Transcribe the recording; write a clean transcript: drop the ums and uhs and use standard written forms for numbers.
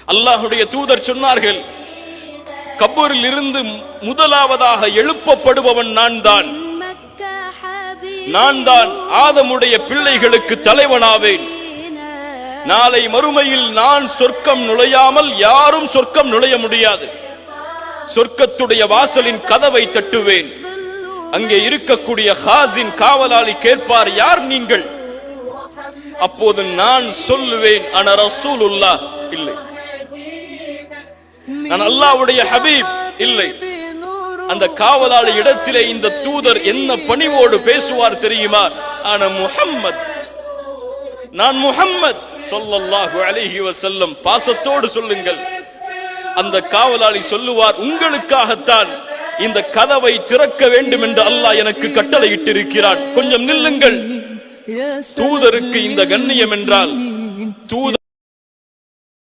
அல்லாஹ்வுடைய தூதர் சொன்னார்கள், கபூரில் இருந்து முதலாவதாக எழுப்பப்படுபவன் நான் தான் ஆதமுடைய பிள்ளைகளுக்கு தலைவனாவேன். நாளை மறுமையில் நான் சொர்க்கம் நுழையாமல் யாரும் சொர்க்கம் நுழைய முடியாது. சொர்க்கத்துடைய வாசலின் கதவை தட்டுவேன். அங்கே இருக்கக்கூடிய ஹாசின் காவலாளி கேட்பார், யார் நீங்கள்? அப்போது நான் சொல்லுவேன், அன ரசூலுல்லாஹ், இல்லை, நான் அல்லாஹ்வுடைய ஹபீப், இல்லை. அந்த காவலாளி இடத்திலே இந்த தூதர் என்ன பணிவோடு பேசுவார் தெரியுமா? அன முஹம்மத், நான் முஹம்மத் ஸல்லல்லாஹு அலைஹி வஸல்லம். பாசத்தோடு சொல்லுங்கள். அந்த காவலாளி சொல்லுவார், உங்களுக்காகத்தான் இந்த கதவை திறக்க வேண்டும் என்று அல்லாஹ் எனக்கு கட்டளையிட்டிருக்கிறான். கொஞ்சம் நில்லுங்கள். தூதருக்கு இந்த கண்ணியம் என்றால் தூதர்